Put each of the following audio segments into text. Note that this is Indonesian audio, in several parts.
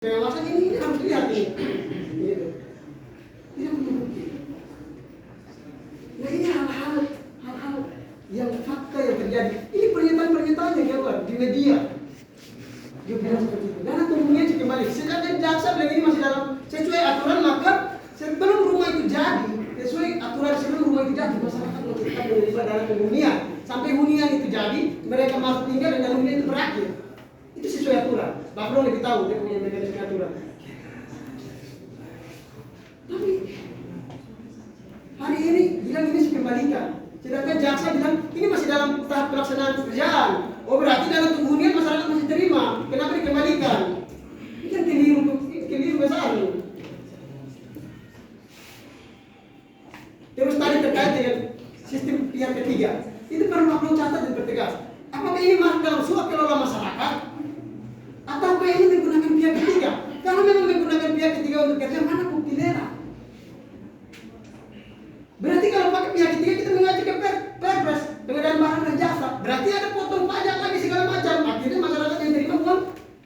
Pengawasan ini harus lihat ini. Gitu. Tidak terbukti. Nah ini hal-hal yang fakta yang terjadi. Ini pernyataan yang keluar di media. Dia bilang seperti itu. Dan tunggunya kembali. Sedangkan jaksa bilang ini masih dalam sesuai aturan, maka sebelum rumah itu jadi, sesuai aturan sebelum rumah itu jadi, masyarakat tetap menerima dana penghunian. Sampai hunian itu jadi, mereka masuk tinggal dan hunian itu berakhir. Itu sesuai aturan. Bapak lebih tahu dia punya mekanisme aturan. Tapi hari ini bilang ini dikembalikan. Sedangkan jaksa bilang ini masih dalam tahap pelaksanaan pekerjaan. Oh berarti dalam hunian masyarakat masih terima. Kenapa dikembalikan? Ini kan keliru besar. Terus tadi terkait dengan sistem pihak ketiga. Itu perlu catat dan pertegas. Apakah ini masuk dalam suap kelola masyarakat? Atau ini menggunakan pihak ketiga? Kalau memang menggunakan pihak ketiga untuk kerja, mana bukti lelang? Berarti kalau pakai pihak ketiga kita mengacu ke Perpres pengadaan barang dan jasa. Berarti ada potong pajak lagi segala macam. Akhirnya masyarakat yang terima uang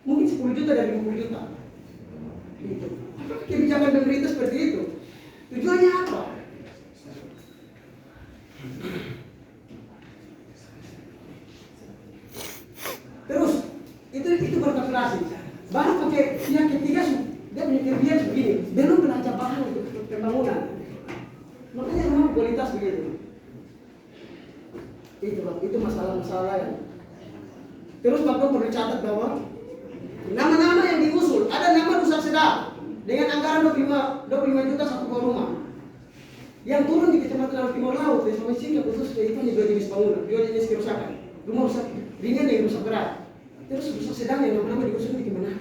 mungkin 10 juta dari 50 juta. Gitu. Apakah kebijakan pemerintah seperti itu? Tujuannya apa? Terus itu berkalkulasi. Baru pakai pihak ketiga dia punya kebijakan begini. Belum belanja bahan untuk pembangunan. Makanya memang kualitas begitu. Itu masalah-masalah yang. Terus Bapak perlu catat bahwa nama-nama yang diusul ada nama rusak sedap dengan anggaran 25 juta satu buah rumah. Yang turun di Kecamatan Laut Timur Laut, di Sulawesi Singkil khusus itu hanya 2 jenis bangunan, 2 jenis kerusakan. Rumah rusak ringan dan rusak berat. Terus rusak sedang yang nama-nama diusul di mana?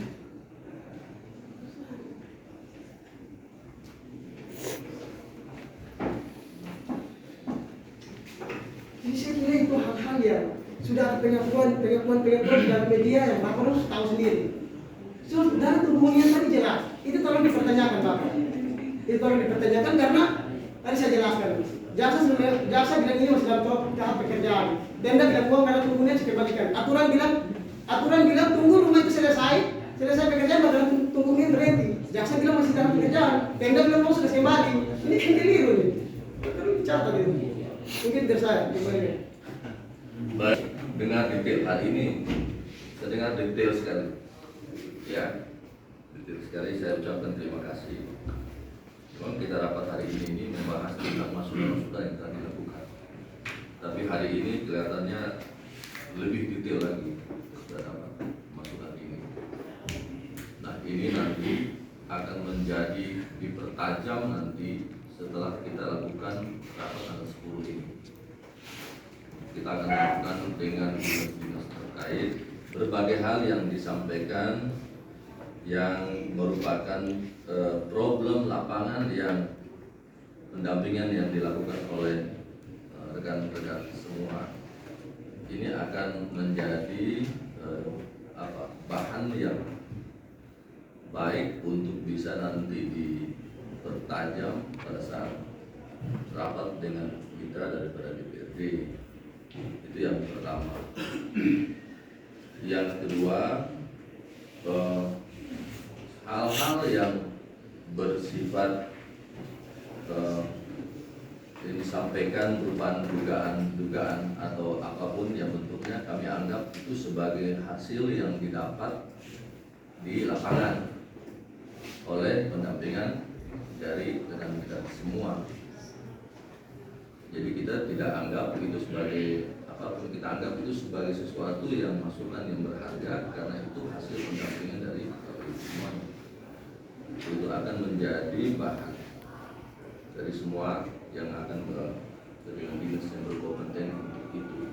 Jadi saya kira itu hal-hal yang sudah ada pengakuan di dalam media yang Bapak harus tahu sendiri. So, dalam hubungannya tadi jelas. Itu tolong dipertanyakan Bapak. Itu tolong dipertanyakan karena tadi saya jelaskan. Jaksa bilang ini masih dalam tahap pekerjaan. Denda bilang uang karena tunggunya dikembalikan. Aturan bilang tunggu rumah itu selesai pekerjaan baru tunggunya berhenti. Jaksa bilang masih dalam pekerjaan. Denda bilang uang sudah kembali. Ini kan keliru nih. Perlu dicatat itu. Mungkin tersayang gimana? Baik, dengar detail hari ini, saya dengar detail sekali. Ya, detail sekali. Saya ucapkan terima kasih. Memang kita rapat hari ini membahas tentang masukan-masukan yang telah dilakukan. Tapi hari ini kelihatannya lebih detail lagi dalam masukan ini. Nah, ini nanti akan menjadi dipertajam nanti setelah kita lakukan rapat tanggal 10 ini. Kita akan lakukan dengan dinas-dinas terkait berbagai hal yang disampaikan yang merupakan problem lapangan yang pendampingan yang dilakukan oleh rekan-rekan semua. Ini akan menjadi bahan yang baik untuk bisa nanti dipertajam pada saat rapat dengan mitra daripada DPRD. Itu yang pertama. Yang kedua, hal-hal yang bersifat yang disampaikan berupa dugaan atau apapun yang bentuknya kami anggap itu sebagai hasil yang didapat di lapangan oleh pendampingan dari rekan kita semua. Jadi kita tidak anggap itu sebagai apapun, kita anggap itu sebagai sesuatu yang masukan yang berharga karena itu hasil pendampingan dari semua. Itu akan menjadi bahan dari semua yang akan dengan dinas yang berkompeten untuk itu.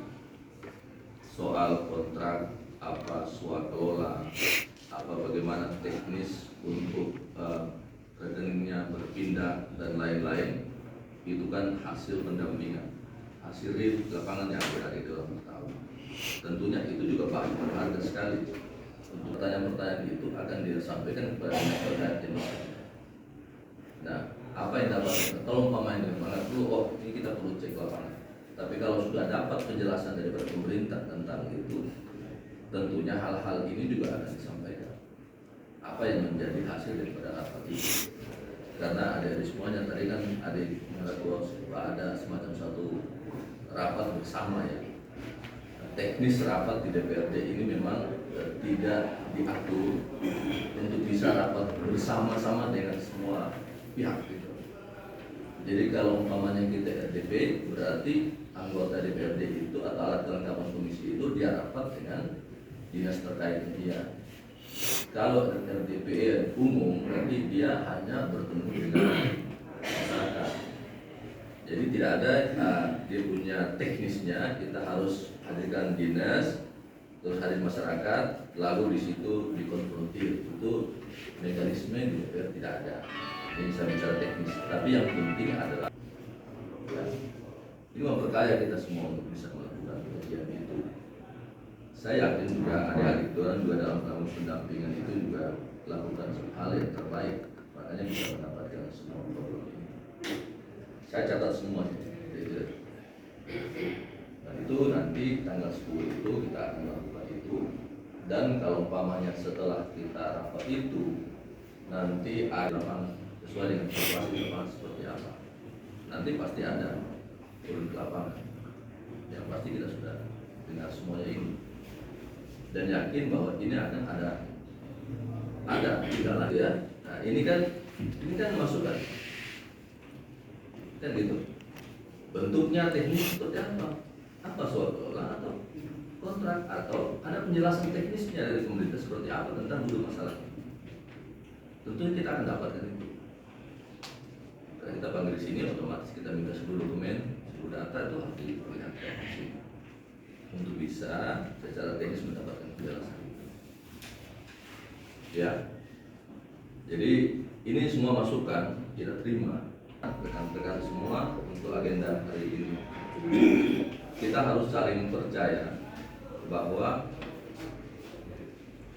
Soal kontrak, apa swaklola, apa bagaimana teknis untuk rekeningnya berpindah dan lain-lain, itu kan hasil pendampingan, hasil di lapangan yang ada di dalam tahun. Tentunya itu juga bahan berharga sekali. Untuk pertanyaan-pertanyaan itu akan disampaikan kepada masyarakat Indonesia. Nah, apa yang dapat tolong pemain dengan perlu, oh ini kita perlu cek lapangan. Tapi kalau sudah dapat penjelasan dari pemerintah tentang itu, tentunya hal-hal ini juga akan disampaikan. apa yang menjadi hasil daripada rapat itu. Karena adik-adik semuanya tadi kan adik mengaku ada semacam satu rapat bersama ya. Teknis rapat di DPRD ini memang tidak diatur untuk bisa rapat bersama-sama dengan semua pihak gitu. Jadi kalau umpamanya kita RDP, berarti anggota DPRD itu atau alat kelengkapan komisi itu dia rapat dengan dinas terkait dia. Kalau RDP umum, berarti dia hanya bertemu dengan masyarakat. Jadi tidak ada dia punya teknisnya, kita harus hadirkan dinas, terus hadir masyarakat, lalu di situ dikonfrontir. Itu mekanisme di DPR tidak ada. Ini saya bicara teknis, tapi yang penting adalah ya, ini memperkaya kita semua untuk bisa melakukan kajian itu. Saya yakin juga adik-adik orang juga dalam kamus pendampingan itu juga lakukan hal yang terbaik, makanya bisa mendapatkan semua program ini. Saya catat semua gitu. Dan itu nanti tanggal 10 itu kita akan melakukan itu. Dan kalau umpamanya setelah kita rapat itu nanti ada sesuai dengan situasi lapangan seperti apa, nanti pasti ada turun ke lapangan. Yang pasti kita sudah dengar semuanya ini dan yakin bahwa ini akan ada tidak lagi ya. Nah ini kan masukan kan gitu. Bentuknya teknis seperti apa suatu olah atau kontrak atau ada penjelasan teknisnya dari pemerintah seperti apa tentang dulu masalahnya. Tentunya kita akan dapatkan itu. Kalau kita panggil di sini otomatis kita minta seluruh dokumen, seluruh data itu harus diperlihatkan di sini untuk bisa secara teknis mendapatkan penjelasan itu. Ya, jadi ini semua masukan kita terima rekan-rekan semua untuk agenda hari ini. Kita harus saling percaya bahwa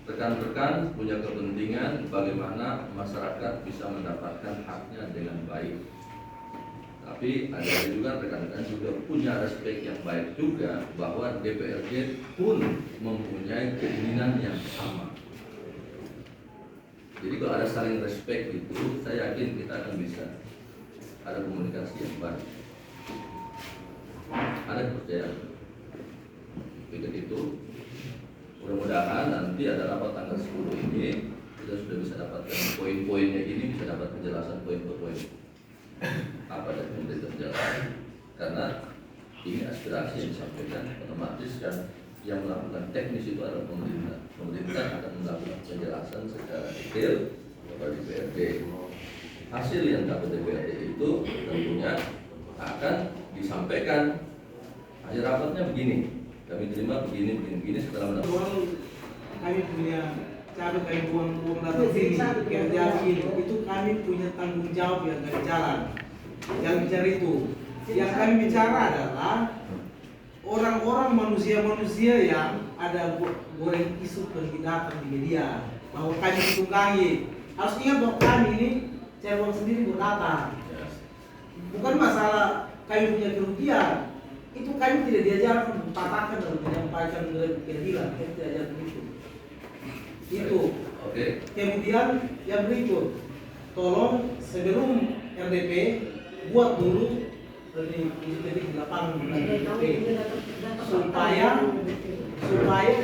rekan-rekan punya kepentingan bagaimana masyarakat bisa mendapatkan haknya dengan baik. Tapi ada juga rekan-rekan juga punya respek yang baik juga bahwa DPRD pun mempunyai keinginan yang sama. Jadi kalau ada saling respek itu, saya yakin kita akan bisa ada komunikasi yang baik. Ada kepercayaan. Pikir itu. Mudah-mudahan nanti ada rapat tanggal 10 ini kita sudah bisa dapatkan poin-poinnya ini, bisa dapat penjelasan poin per poin apa dari pemerintah penjelasan, karena ini aspirasi yang disampaikan otomatis kan yang melakukan teknis itu adalah pemerintah akan melakukan penjelasan secara detail kepada DPRD. Hasil yang dapat DPRD itu tentunya akan disampaikan hasil rapatnya begini, kami terima begini setelah mendapat. Kami punya cara kami buang datang sini kerja sini itu kami punya tanggung jawab yang dari jalan. Yang bicara itu, yang kami bicara adalah orang-orang manusia yang ada goreng isu pergi datang di media bahwa kami ditunggangi. Harus ingat bahwa kami ini cewek sendiri berdata. Bukan masalah kami punya kerugian. Itu kami tidak diajarkan mempatahkan dan menyampaikan keadilan, kami tidak diajarkan itu. Itu. Oke. Kemudian yang berikut, tolong sebelum RDP buat dulu di lapangan RDP supaya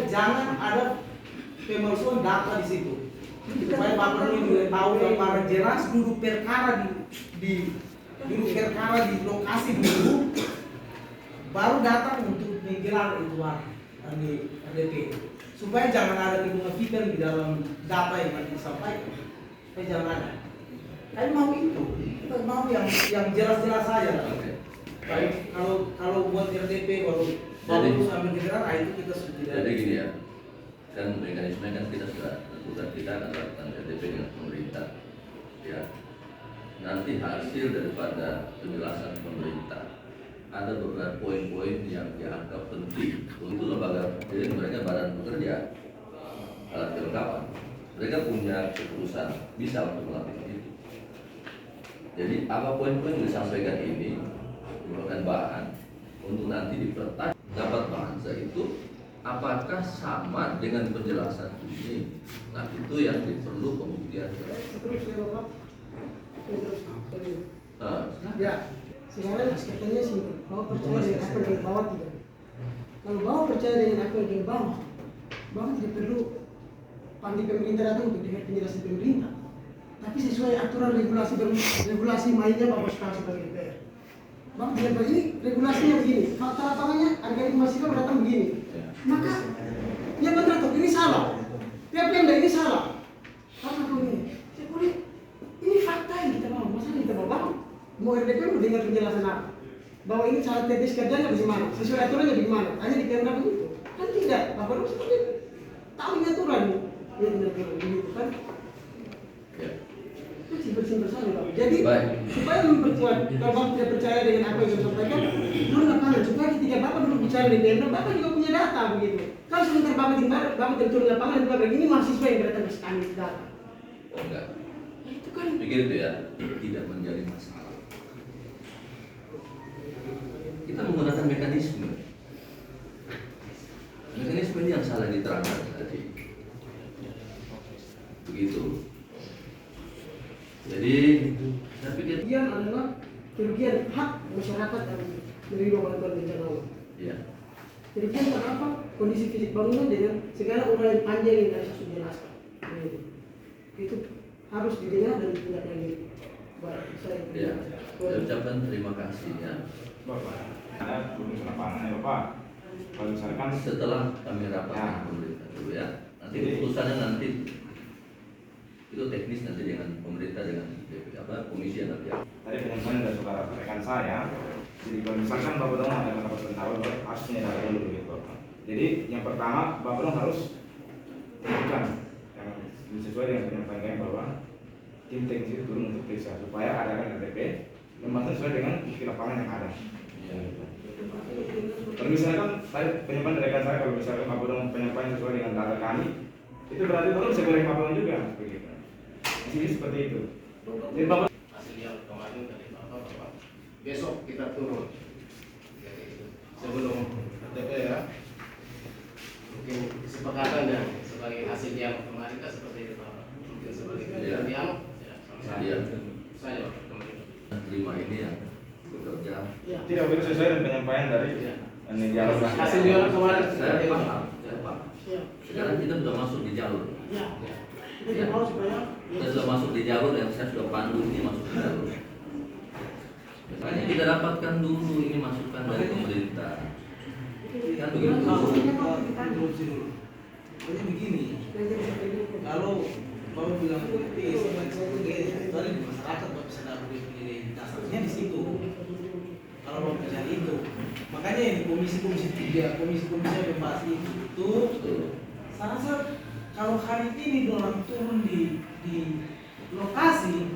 jangan ada pemalsuan data di situ. Supaya Pak Perlu juga tahu gambaran jelas duduk perkara di lokasi dulu, baru datang untuk menggelar itu di RDP. Supaya jangan ada hubungan fikir di dalam data yang disampaikan. Supaya jangan ada. Kami mau itu, kita mau yang jelas-jelas saja. Baik, kalau buat RDP baru sampai kegeran, itu kita sudah. Jadi gini ya, kan mekanisme kan kita sudah lakukan, kita akan lakukan RDP dengan pemerintah. Ya, nanti hasil daripada penjelasan pemerintah ada beberapa poin-poin yang dianggap penting untuk lembaga. Jadi mereka badan pekerja alat kelengkapan, mereka punya keputusan bisa untuk melakukan itu. Jadi apa poin-poin yang disampaikan ini merupakan bahan untuk nanti dipertanyaan dapat bahasa itu apakah sama dengan penjelasan ini? Nah itu yang perlu kemudian. Seterusnya Bapak. Terus. Nah, Ya, sekarang katanya sih, Bapak percaya dengan apa yang bawah tidak? Kalau Bapak percaya dengan apa yang bawah, Bapak tidak perlu panggil pemerintah datang untuk dengar penjelasan pemerintah. Tapi sesuai aturan regulasi mainnya Bapak sekarang sebagai DPR. Bapak tidak begini, regulasinya begini. Fakta lapangannya harga mahasiswa datang begini. Maka, ya benar tuh, ini salah. Tiap Pemda ini salah. Apa dong ini? Saya boleh, ini fakta yang kita mau. Masa kita mau bangun? Mau RDP mau dengar penjelasan apa? Bahwa ini salah teknis kerjanya bagaimana? Sesuai aturannya bagaimana? Hanya di Pemda begitu? Kan tidak. Bapak harus tahu ini aturan. Ya benar-benar begitu kan? ya. Bersih-bersih bersama Bapak. Jadi Baik. supaya memperkuat, kalau Bapak tidak percaya dengan apa yang saya sampaikan, dulu lapangan supaya ketika Bapak dulu bicara di Pemda, Bapak juga punya data begitu. Kalau sebentar Bapak turun lapangan, Bapak begini mahasiswa yang datang ke kami data. Oh enggak. Itu kan Pikir itu ya, tidak menjadi masalah. Kita menggunakan mekanisme. Mekanisme ini yang salah diterangkan tadi. Begitu. Jadi, saya pikir kerugian adalah kerugian hak masyarakat yang menerima bantuan bencana alam. ya. Kerugian karena apa? Kondisi fisik bangunan dengan segala uraian panjang yang tadi saya sudah jelaskan. Itu harus didengar dan tidak lagi. Saya Ya, saya ucapkan terima kasih ya. Bapak, ada produksi lapangan ya Bapak. Kalau misalkan Setelah kami rapatkan pemerintah dulu ya. Nanti keputusannya nanti itu teknis nanti dengan pemerintah dengan komisi yang nanti. tadi penyampaian dari saudara rekan saya, jadi kalau misalkan Bapak dong ada pendapat pendapat harus menyadari dulu gitu Bapak. Jadi yang pertama Bapak dong harus tunjukkan yang sesuai dengan penyampaian bahwa tim teknis itu turun untuk periksa supaya adakan RDP yang masih sesuai dengan bukti lapangan yang ada. Kalau misalkan tadi penyampaian dari rekan saya, kalau misalkan Bapak dong penyampaian sesuai dengan data kami, itu berarti Bapak bisa goreng Bapak juga begitu. Jadi seperti itu. Jadi Bapak hasil yang kemarin dari Bapak, besok kita turun. Jadi sebelum DPR mungkin kesepakatan dan sebagai hasil yang kemarin kan seperti itu Bapak. Mungkin sebagai Iya. yang Iya. saya Terima ini yang bekerja. Ya. tidak begitu sesuai dengan penyampaian dari dialog hasil yang kemarin Saya seperti itu. paham, saya paham. Siap. Sekarang kita sudah masuk di jalur. Ya. Kita tidak mau supaya Kita sudah masuk di jalur yang saya sudah pandu ini masuk di jalur. Makanya kita dapatkan dulu ini masukan dari pemerintah. Kan begitu. Interupsi dulu. Jadi begini, kalau Bapak bilang politis, tadi di masyarakat Bapak bisa dapat dasarnya di situ. Kalau Bapak bicara itu, makanya ini komisi-komisi 3, komisi-komisi yang membahas itu, saya rasa kalau hari ini orang turun di lokasi,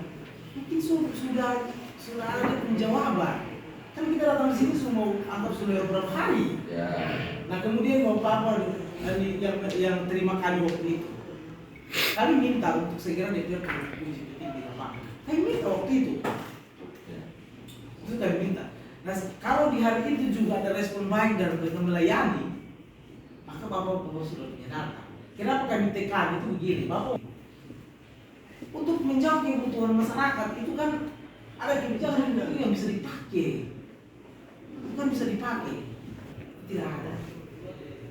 mungkin sudah ada penjawaban. Kan kita datang di sini semua anggap sudah beberapa hari. Ya. Nah kemudian Bapak yang terima kami waktu itu, kami minta untuk segera DPR komisi penting di lapangan. Kami minta waktu itu, Ya. itu kami minta. Nah kalau di hari itu juga ada respon baik dan mereka melayani, maka Bapak sudah punya data. Kenapa kami tekan itu begini, Bapak? Untuk menjawab kebutuhan masyarakat itu kan ada kebijakan yang bisa dipakai, bukan bisa dipakai, tidak ada.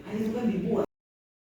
Hanya itu kan dibuat.